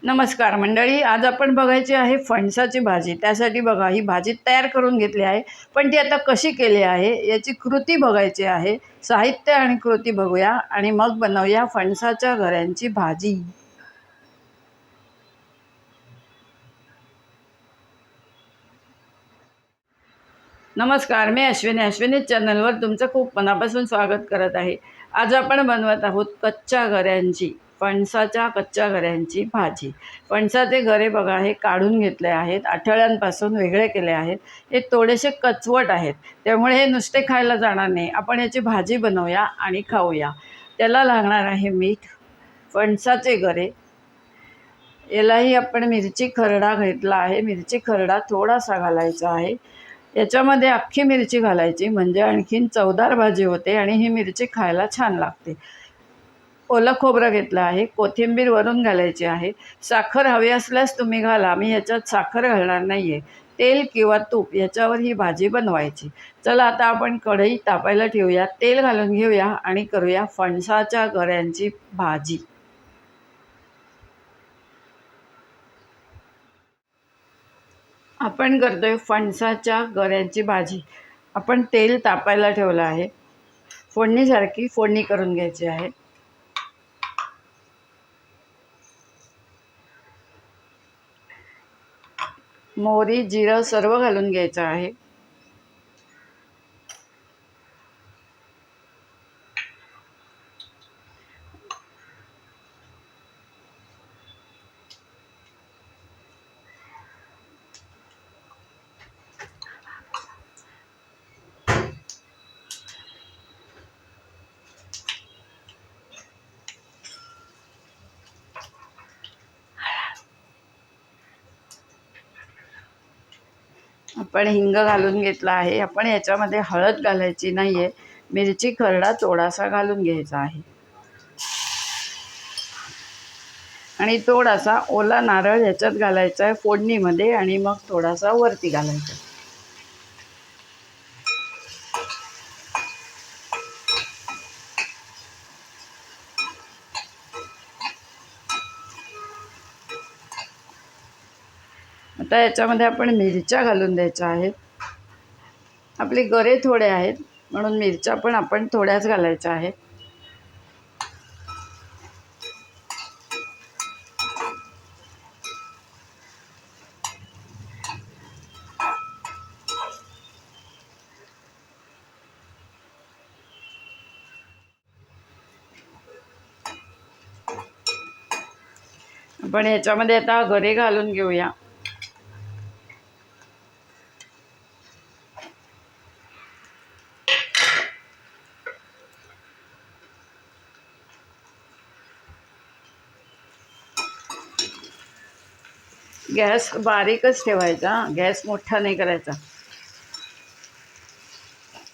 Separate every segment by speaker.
Speaker 1: नमस्कार मंडळी, आज आपण बघायची आहे फणसाची भाजी। त्यासाठी बघा ही भाजी तयार करून घेतली आहे, पण ती आता कशी केली आहे याची कृती बघायची आहे। साहित्य आणि कृती बघूया आणि मग बनवूया फणसाच्या घऱ्यांची भाजी। नमस्कार, मी अश्विनी चॅनलवर तुमचं खूप मनापासून स्वागत करत आहे। आज आपण बनवत आहोत कच्च्या घऱ्यांची, फणसाच्या कच्च्या घऱ्यांची भाजी। फणसाचे घरे बघा हे काढून घेतले आहेत, आठवड्यांपासून वेगळे केले आहेत। हे थोडेसे कचवट आहेत, त्यामुळे हे नुसते खायला जाणार नाही। आपण याची भाजी बनवूया आणि खाऊया। त्याला लागणार आहे मीठ, फणसाचे घरे, यालाही आपण मिरची खरडा घेतला आहे। मिरची खरडा थोडासा घालायचा आहे। याच्यामध्ये अख्खी मिरची घालायची, म्हणजे आणखीन चवदार भाजी होते आणि ही मिरची खायला छान लागते। ओलं खोबरं घेतलं आहे, कोथिंबीर वरून घालायची आहे। साखर हवी असल्यास तुम्ही घाला, मी ह्याच्यात साखर घालणार नाही आहे। तेल किंवा तूप याच्यावर ही भाजी बनवायची। चला आता आपण कढई तापायला ठेवूया, तेल घालून घेऊया आणि करूया फणसाच्या घऱ्यांची भाजी। आपण करतोय फणसाच्या गऱ्यांची भाजी। आपण तेल तापायला ठेवलं आहे, फोडणीसारखी फोडणी करून घ्यायची आहे। मोहरी, जिरं सर्व घालून घ्यायचं आहे। आपण हिंग घालून घेतला आहे। आपण याच्यामध्ये हळद घालायची नाही आहे, मिरची खरडा थोडासा घालून घ्यायचा आहे आणि थोडासा ओला नारळ याच्यात घालायचा आहे फोडणीमध्ये, आणि मग थोडासा वरती घालायचा। आता याच्यामध्ये आपण मिरच्या घालून द्यायच्या आहेत। आपले गरे थोडे आहेत म्हणून मिरच्या पण आपण थोड्याच घालायच्या आहेत। आपण याच्यामध्ये आता गरे घालून घेऊया। गॅस बारीकच ठेवायचा, गॅस मोठा नाही करायचा।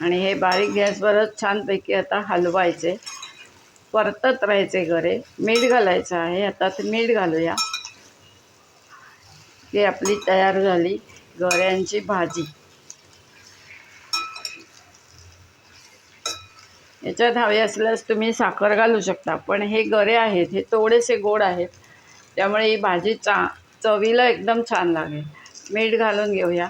Speaker 1: आणि हे बारीक गॅसवरच छानपैकी आता हलवायचे, परतत राहायचे गरे। मीठ घालायचं आहे, आता ते मीठ घालूया की आपली तयार झाली गऱ्यांची भाजी। याच्यात हवे असल्यास तुम्ही साखर घालू शकता, पण हे गरे आहेत हे थोडेसे गोड आहेत, त्यामुळे ही भाजी चवीला एकदम छान लागेल। मीठ घालून घेऊया।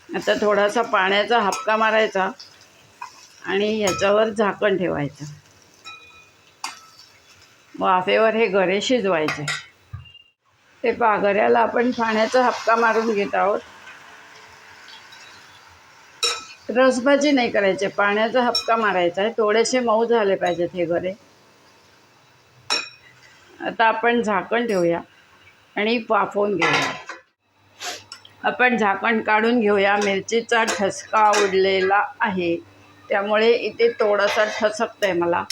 Speaker 1: आता थोडासा पाण्याचा हापका मारायचा आणि याच्यावर झाकण ठेवायचं, वाफेवर हे गरे शिजवायचे। ते गऱ्याला आपण पाण्याचा हापका मारून घेत आहोत। रसभाजी नाही करायची, पाण्याचा हापका मारायचा आहे। थोडेसे मऊ झाले पाहिजेत हे गरे। आता आपण झाकण ठेवूया आणि वाफवून घेऊया। आपण झाकण काढून घेऊया। मिरचीचा ठसका उडलेला आहे, त्यामुळे इथे थोडासा ठसकतंय मला।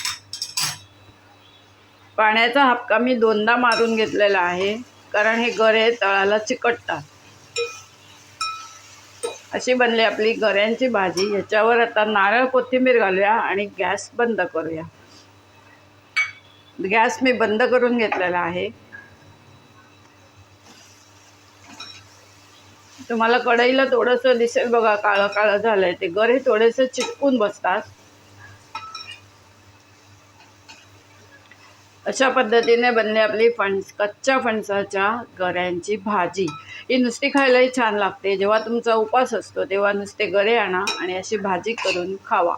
Speaker 1: पाण्याचा हापका मी दोनदा मारून घेतलेला आहे, कारण हे गरे तळाला चिकटतात। अशी बनली आपली गऱ्यांची भाजी। याच्यावर आता नारळ कोथिंबीर घालूया आणि गॅस बंद करूया। गॅस मी बंद करून घेतलेला आहे। तुम्हाला कढईला थोडंसं दिसेल बघा, काळं काळं झालंय, ते गरे थोडेसे चिटकून बसतात। अशा पद्धतीने बनली आपली कच्च्या फणसाच्या गऱ्यांची भाजी। ही नुसती खायलाही छान लागते। जेव्हा तुमचा उपवास असतो तेव्हा नुसते गरे आणा आणि अशी भाजी करून खावा।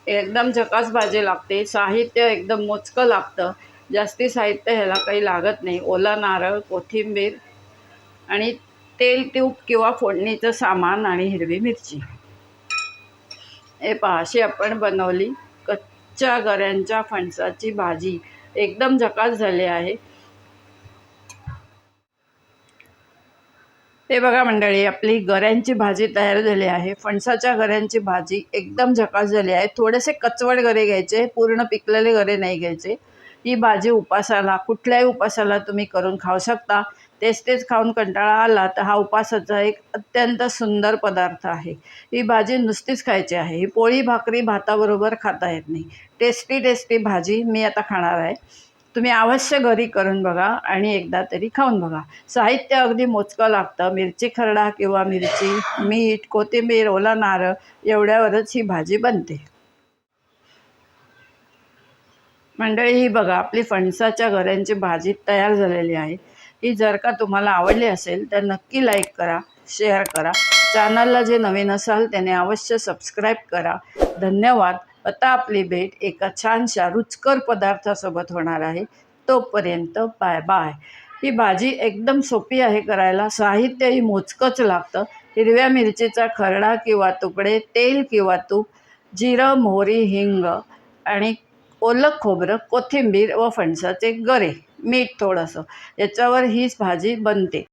Speaker 1: एकदम झकास भाजी लागते। साहित्य एकदम मोजकं लागतं। जास्ती साहित्य ह्याला काही लागत नाही। ओला नारळ, कोथिंबीर आणि तेल, तूप किंवा फोडणीचं सामान आणि हिरवी मिरची। हे पहा, अशी आपण बनवली कच्च्या गऱ्यांच्या फणसाची भाजी। एकदम झकास झाली आहे। हे बघा मंडळी, आपली गऱ्यांची भाजी तयार झाली आहे। फणसाच्या गऱ्यांची भाजी एकदम झकास झाली आहे। थोडेसे कचवट गरे घ्यायचे, पूर्ण पिकलेले गरे नाही घ्यायचे। ही भाजी उपासाला, कुठल्याही उपासाला तुम्ही करून खाऊ शकता। तेच खाऊन कंटाळा आला तर हा उपासाचा एक अत्यंत सुंदर पदार्थ आहे। ही भाजी नुसतीच खायची आहे। ही पोळी भाकरी भाताबरोबर खाता येत नाही। टेस्टी भाजी मी आता खाणार आहे। तुम्ही अवश्य घरी करून बघा आणि एकदा तरी खाऊन बघा। साहित्य अगदी मोजकं लागतं। मिरची खरडा किंवा मिरची, मीठ, कोथिंबीर, ओला नारळ एवढ्यावरच ही भाजी बनते। मंडळी, ही बघा, आपली फणसाच्या गऱ्यांची भाजी तयार झालेली आहे। ही जर का तुम्हाला आवडली असेल तर नक्की लाईक करा, शेअर करा। चॅनलला जे नवीन असाल त्याने अवश्य सबस्क्राईब करा। धन्यवाद। आता आपली भेट एका छानशा रुचकर पदार्थासोबत होणार आहे। तोपर्यंत बाय बाय। ही भाजी एकदम सोपी आहे करायला। साहित्यही मोजकंच लागतं। हिरव्या मिरचीचा खरडा किंवा तुकडे, तेल किंवा तूप, जिरं, मोहरी, हिंग आणि ओलं खोबरं, कोथिंबीर व फणसाचे गरे, मीठ थोडंसं, याच्यावर ही भाजी बनते।